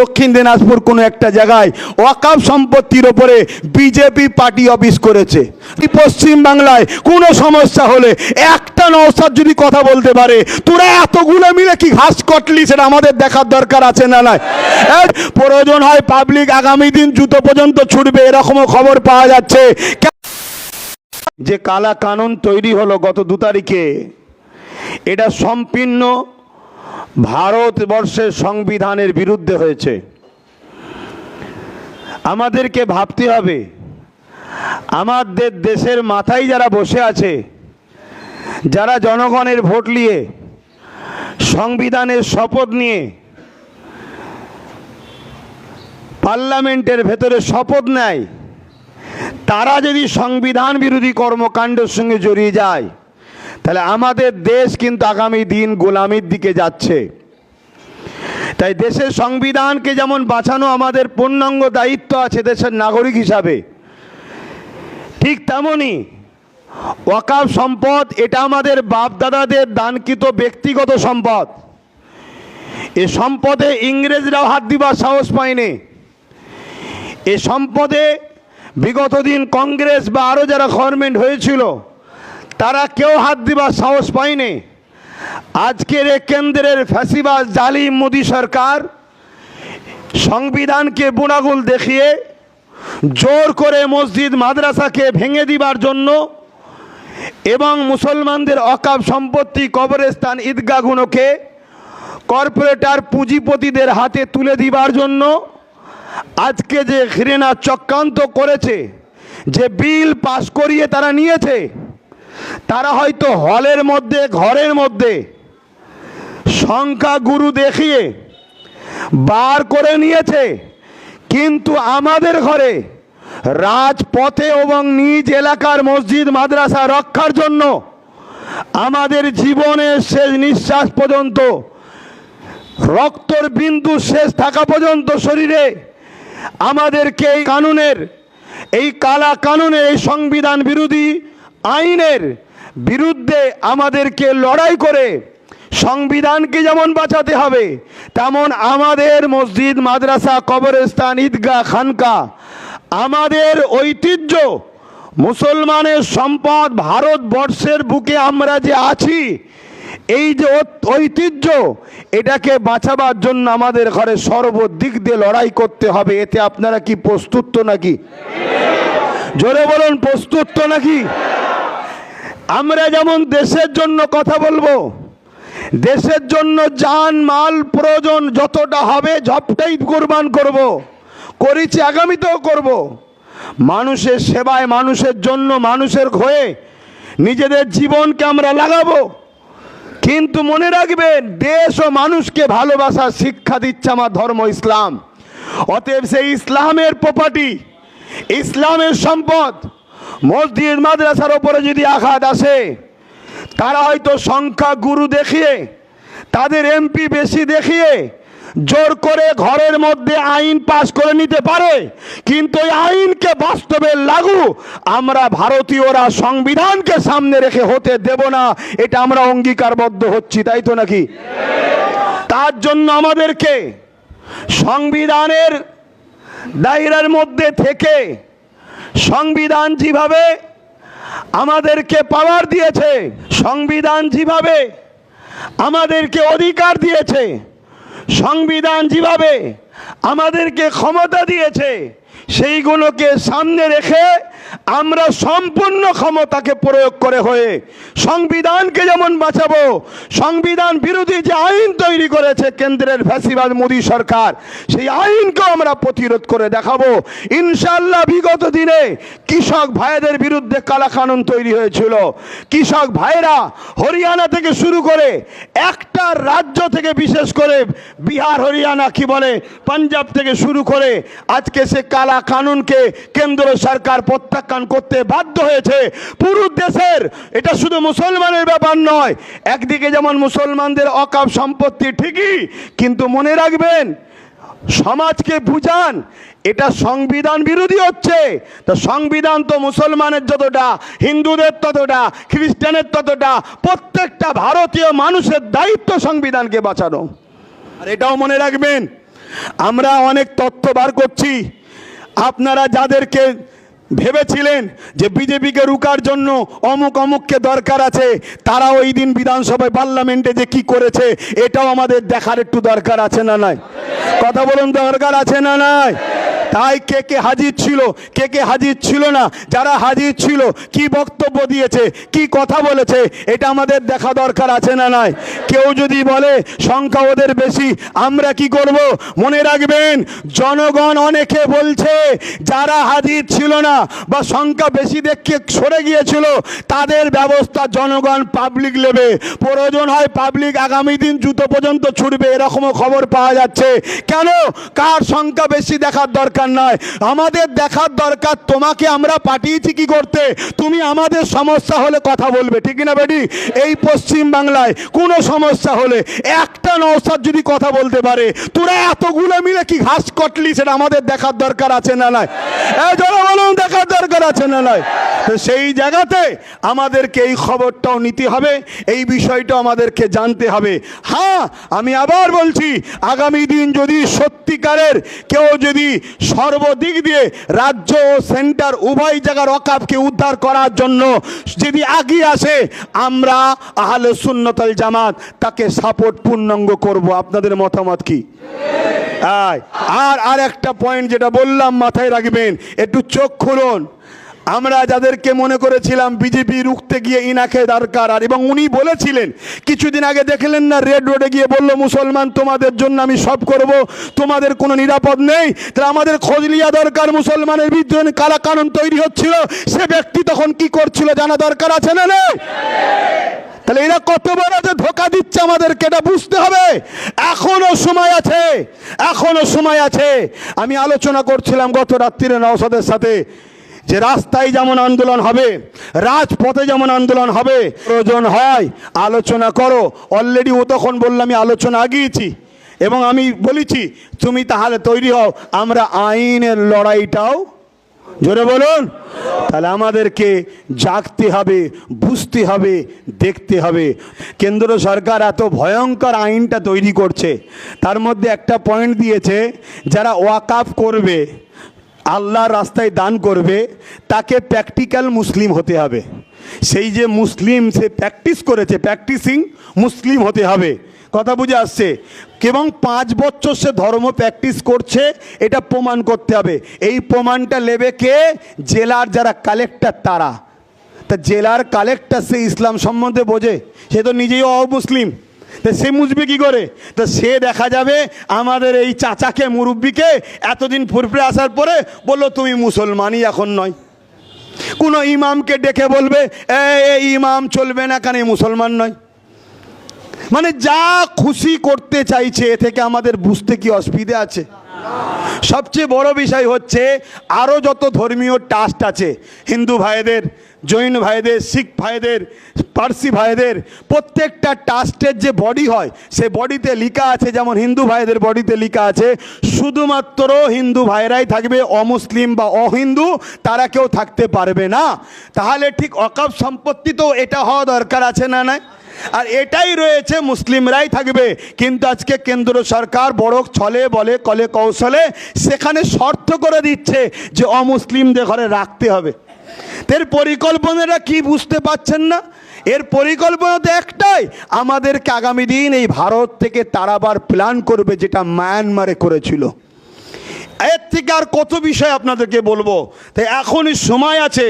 দক্ষিণ দিনাজপুর কোনো একটা জায়গায় ওয়াকফ সম্পত্তির ওপরে বিজেপি পার্টি অফিস করেছে। পশ্চিম বাংলায় কোনো সমস্যা হলে একটা নওশাদ যদি কথা বলতে পারে, তোরা এতগুলো মিলে কি ঘাস কটলি, সেটা আমাদের দেখার দরকার আছে না নাই? প্রয়োজন হয় পাবলিক আগামী দিন জুতো পর্যন্ত ছুটবে, এরকমও খবর পাওয়া যাচ্ছে। যে কালা কানুন তৈরি হলো গত 2 তারিখে, এটা সম্পূর্ণ ভারতবর্ষের সংবিধানের বিরুদ্ধে হয়েছে। আমাদেরকে ভাবতে হবে, আমাদের দেশের মাথায় যারা বসে আছে, যারা জনগণের ভোট নিয়ে সংবিধানের শপথ নিয়ে পার্লামেন্টের ভেতরে শপথ নেয়, তারা যদি সংবিধান বিরোধী কর্মকাণ্ডের সঙ্গে জড়িয়ে যায়, তাহলে আমাদের দেশ কিন্তু আগামী দিন গোলামির দিকে যাচ্ছে। তাই দেশের সংবিধানকে যেমন বাঁচানো আমাদের পূর্ণাঙ্গ দায়িত্ব আছে দেশের নাগরিক হিসাবে, ঠিক তেমনি ওয়াকফ সম্পদ এটা আমাদের বাপদাদাদের দানকৃত ব্যক্তিগত সম্পদ। এ সম্পদে ইংরেজরাও হাত দিবার সাহস পায়নি। এ সম্পদে বিগত দিন কংগ্রেস বা আরও যারা গভর্নমেন্ট হয়েছিল, তারা কেউ হাত দিবার সাহস পায়নি। আজকের এ কেন্দ্রের ফ্যাসিবাদ জালিম মোদী সরকার সংবিধানকে বুনাগুল দেখিয়ে জোর করে মসজিদ মাদ্রাসাকে ভেঙে দিবার জন্য এবং মুসলমানদের ওয়াকফ সম্পত্তি, কবরস্থান, ঈদগাহগুলোকে কর্পোরেটর পুঁজিপতিদের হাতে তুলে দিবার জন্য আজকে যে ঘৃণা চক্রান্ত করেছে, যে বিল পাস করিয়ে তারা নিয়েছে, তারা হয়তো হলের মধ্যে, ঘরের মধ্যে সংখ্যাগুরু দেখিয়ে বার করে নিয়েছে, কিন্তু আমাদের ঘরে রাজপথে এবং নিজ এলাকার মসজিদ মাদ্রাসা রক্ষার জন্য আমাদের জীবনের শেষ নিঃশ্বাস পর্যন্ত, রক্তর বিন্দু শেষ থাকা পর্যন্ত শরীরে আমাদেরকে এই কানুনের, এই কালা কানুনের, এই সংবিধান বিরোধী আইনের বিরুদ্ধে আমাদেরকে লড়াই করে সংবিধানকে যেমন বাঁচাতে হবে, তেমন আমাদের মসজিদ মাদ্রাসা, কবরস্থান, ঈদগাহ, খানকা, আমাদের ঐতিহ্য, মুসলমানের সম্পদ, ভারতবর্ষের বুকে আমরা যে আছি, এই যে ঐতিহ্য, এটাকে বাঁচাবার জন্য আমাদের ঘরে সর্বদিক দিয়ে লড়াই করতে হবে। এতে আপনারা কি প্রস্তুত তো নাকি? জোরে বলুন, প্রস্তুত তো নাকি? আমরা যেমন দেশের জন্য কথা বলবো, দেশের জন্য জান মাল প্রয়োজন যতটা হবে সবটাই কুরবান করব, করেছি, আগামীতেও করব। মানুষের সেবায়, মানুষের জন্য, মানুষের হয়ে নিজেদের জীবনকে আমরা লাগাবো। কিন্তু মনে রাখবেন, দেশ ও মানুষকে ভালোবাসার শিক্ষা দিচ্ছে আমার ধর্ম ইসলাম। অতএব সেই ইসলামের প্রপার্টি, ইসলামের সম্পদ, মসজিদ মাদ্রাসার ওপরে যদি আঘাত আসে, তারা হয়তো সংখ্যা গুরু দেখিয়ে, তাদের এমপি বেশি দেখিয়ে জোর করে ঘরের মধ্যে আইন পাস করে নিতে পারে, কিন্তু এই আইনকে বাস্তবে লাগু আমরা ভারতীয়রা সংবিধানকে সামনে রেখে হতে দেব না। এটা আমরা অঙ্গীকারবদ্ধ হচ্ছি, তাই তো নাকি? তার জন্য আমাদেরকে সংবিধানের দায়রার মধ্যে থেকে, সংবিধান যেভাবে আমাদেরকে পাওয়ার দিয়েছে, সংবিধান যেভাবে আমাদেরকে অধিকার দিয়েছে, সংবিধান যেভাবে আমাদেরকে ক্ষমতা দিয়েছে, সেইগুলোকে সামনে রেখে আমরা সম্পূর্ণ ক্ষমতাকে প্রয়োগ করে হয়ে সংবিধানকে যেমন বাঁচাবো, সংবিধান বিরোধী যে আইন তৈরি করেছে কেন্দ্রের ফ্যাসিবাদ মোদী সরকার, সেই আইনকেও আমরা প্রতিরোধ করে দেখাবো ইনশাআল্লাহ। বিগত দিনে কৃষক ভাইদের বিরুদ্ধে কালা কানুন তৈরি হয়েছিল। কৃষক ভাইরা হরিয়ানা থেকে শুরু করে একটা রাজ্য থেকে, বিশেষ করে বিহার, হরিয়ানা, কি বলে, পাঞ্জাব থেকে শুরু করে আজকে সে কালা কানুনকে কেন্দ্র সরকার প্রত্যাখ্যান করতে বাধ্য হয়েছে। পুরো দেশের, এটা শুধু মুসলমানের ব্যাপার নয়। একদিকে যেমন মুসলমানদের ওয়াকফ সম্পত্তি ঠিকই, কিন্তু মনে রাখবেন, সমাজকে বুঝান এটা সংবিধান বিরোধী হচ্ছে। তো সংবিধান তো মুসলমানের যতটা, হিন্দুদের ততটা, খ্রিস্টানের ততটা, প্রত্যেকটা ভারতীয় মানুষের দায়িত্ব সংবিধানকে বাঁচানো। আর এটাও মনে রাখবেন, আমরা অনেক তথ্য বার করছি। আপনারা যাদেরকে ভেবেছিলেন যে বিজেপিকে রুকার জন্য অমুক অমুককে দরকার আছে, তারা ওই দিন বিধানসভায় পার্লামেন্টে যে কি করেছে এটাও আমাদের দেখার একটু দরকার আছে না নাই? কথা বলুন, দরকার আছে না নাই? তাই কে কে হাজির ছিল, কে কে হাজির ছিল না, যারা হাজির ছিল কি বক্তব্য দিয়েছে, কি কথা বলেছে, এটা আমাদের দেখা দরকার আছে না নাই? কেউ যদি বলে সংখ্যা ওদের বেশি, আমরা কি করব? মনে রাখবেন, জনগণ অনেকে বলছে যারা হাজির ছিল না বা সংখ্যা বেশি দেখে সরে গিয়েছিল তাদের ব্যবস্থা জনগণ পাবলিক নেবে। প্রয়োজন হয় পাবলিক আগামী দিন জুতো পর্যন্ত ছুটবে, এরকমও খবর পাওয়া যাচ্ছে। কেন? কার সংখ্যা বেশি দেখার দরকার নয়, আমাদের দেখার দরকার তোমাকে আমরা পাঠিয়েছি কি করতে, তুমি আমাদের সমস্যা হলে কথা বলবে, ঠিক না বেটি? এই পশ্চিম বাংলায় কোনো সমস্যা হলে একটা নওশাদ যদি কথা বলতে পারে, তোরা এতগুলো মিলে কি ঘাস কটলি, সেটা আমাদের দেখার দরকার আছে না নাই? এই জোরে বলুন, দেখার দরকার আছে না নাই? তো সেই জায়গাতে আমাদেরকে এই খবরটাও নিতে হবে, এই বিষয়টা আমাদেরকে জানতে হবে। হ্যাঁ, আমি আবার বলছি, আগামী দিন যদি সত্যিকারের কেউ যদি সর্বদিক দিয়ে রাজ্য ও সেন্টার উভয় জায়গার ওয়াকফকে উদ্ধার করার জন্য যদি এগিয়ে আসে, আমরা আহলে সুন্নাত ওয়াল জামাত তাকে সাপোর্ট পূর্ণাঙ্গ করব। আপনাদের মতামত কি? আর একটা পয়েন্ট যেটা বললাম মাথায় রাখবেন, একটু চোখ খুলুন। আমরা যাদেরকে মনে করেছিলাম বিজেপি রুখতে গিয়ে ইনাকে দরকার, আর এবং উনি বলেছিলেন কিছুদিন আগে, দেখলেন না, রেড রোডে গিয়ে বললো মুসলমান তোমাদের জন্য আমি সব করব, তোমাদের কোনো নিরাপদ নেই। তাহলে আমাদের খোঁজ লিয়া দরকার, মুসলমানের বিরুদ্ধে কালা কানুন তৈরি হচ্ছিল, সে ব্যক্তি তখন কি করছিল জানা দরকার আছে না? তাহলে এরা কত বড় যে ধোঁকা দিচ্ছে আমাদেরকে, এটা বুঝতে হবে। এখনো সময় আছে, এখনো সময় আছে। আমি আলোচনা করছিলাম গত রাত্রিরে নওশাদের সাথে যে রাস্তায় যেমন আন্দোলন হবে, রাজপথে যেমন আন্দোলন হবে, প্রয়োজন হয় আলোচনা করো। অলরেডি ও তখন বললাম আমি আলোচনা আগিয়েছি এবং আমি বলেছি তুমি তাহলে তৈরি হও, আমরা আইনের লড়াইটাও, জোরে বলুন। তাহলে আমাদেরকে জাগতে হবে, বুঝতে হবে, দেখতে হবে। কেন্দ্র সরকার এত ভয়ঙ্কর আইনটা তৈরি করছে, তার মধ্যে একটা পয়েন্ট দিয়েছে, যারা ওয়াকফ করবে, আল্লাহর রাস্তায় দান করবে, তাকে প্র্যাকটিক্যাল মুসলিম হতে হবে। সেই যে মুসলিম, সে প্র্যাকটিস করেছে, প্র্যাকটিসিং মুসলিম হতে হবে। কথা বুঝে আসছে? এবং 5 বছর সে ধর্ম প্র্যাকটিস করছে, এটা প্রমাণ করতে হবে। এই প্রমাণটা নেবে কে? জেলার যারা কালেক্টর তারা। তা জেলার কালেক্টর সে ইসলাম সম্বন্ধে বোঝে? সে তো নিজেই অমুসলিম, তা সে বুঝবে কি করে? তো সে দেখা যাবে আমাদের এই চাচাকে, মুরব্বিকে এতদিন ফুরফুরে আসার পরে বললো তুমি মুসলমানই এখন নয়। কোনো ইমামকে ডেকে বলবে এই ইমাম চলবে না, কেন মুসলমান নয়। মানে যা খুশি করতে চাইছে, এ থেকে আমাদের বুঝতে কি অসুবিধা আছে? সবচেয়ে বড় বিষয় হচ্ছে আরও যত ধর্মীয় ট্রাস্ট আছে, হিন্দু ভাইদের, জৈন ভাইদের, শিখ ভাইদের, পার্সি ভাইদের, প্রত্যেকটা ট্রাস্টের যে বডি হয়, সে বডিতে লেখা আছে, যেমন হিন্দু ভাইদের বডিতে লেখা আছে শুধুমাত্র হিন্দু ভাইরাই থাকবে, অমুসলিম বা অহিন্দু তারা কেউ থাকতে পারবে না। তাহলে ঠিক ওয়াকফ সম্পত্তি তো এটা হওয়া দরকার আছে না নাই? আর এটাই রয়েছে, মুসলিমরাই থাকবে। কিন্তু আজকে কেন্দ্র সরকার বড় ছলে বলে কলে কৌশলে সেখানে শর্ত করে দিচ্ছে যে অমুসলিমদের ঘরে রাখতে হবে। এর পরিকল্পনাটা কি বুঝতে পারছেন না? এর পরিকল্পনা তো একটাই, আমাদেরকে আগামী দিন এই ভারত থেকে তাড়াবার প্ল্যান করবে, যেটা মায়ানমারে করেছিল। এর থেকে আর কত বিষয় আপনাদেরকে বলবো। তাই এখনই সময় আছে,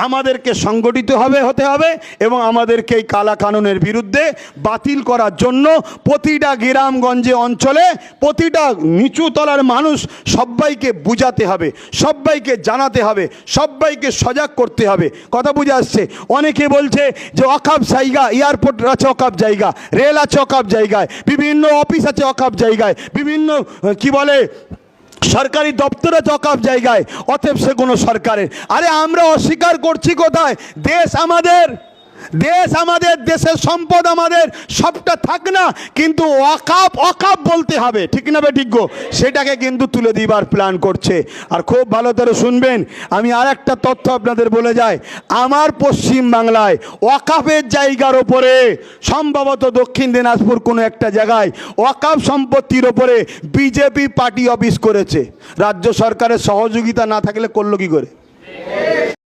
আমাদেরকে সংগঠিত হতে হবে এবং আমাদেরকে এই কালা কানুনের বিরুদ্ধে বাতিল করার জন্য প্রতিটা গ্রামগঞ্জে অঞ্চলে প্রতিটা নিচু তলার মানুষ সবাইকে বুঝাতে হবে, সবাইকে জানাতে হবে, সবাইকে সজাগ করতে হবে। কথা বুঝে আসছে? অনেকে বলছে যে ওয়াকফ জায়গা, এয়ারপোর্ট আছে ওয়াকফ জায়গা, রেল আছে ওয়াকফ জায়গায়, বিভিন্ন অফিস আছে ওয়াকফ জায়গায়, বিভিন্ন কি বলে সরকারি দপ্তরে ওয়াকফ জায়গায়, অতএব সে কোনো সরকারের। আরে আমরা অস্বীকার করছি কোথায়? দেশ আমাদের, দেশ আমাদের, দেশের সম্পদ আমাদের, সবটা থাক না, কিন্তু ওয়াকাফ ওয়াকাফ বলতে হবে, ঠিক না বে ঠিক গো? সেটাকে কিন্তু তুলে দিবার প্ল্যান করছে। আর খুব ভালো করে শুনবেন, আমি আর একটা তথ্য আপনাদের বলে যাই। আমার পশ্চিম বাংলায় ওয়াকাফের জায়গার ওপরে, সম্ভবত দক্ষিণ দিনাজপুর কোনো একটা জায়গায় ওয়াকাফ সম্পত্তির ওপরে বিজেপি পার্টি অফিস করেছে। রাজ্য সরকারের সহযোগিতা না থাকলে করলো কি করে?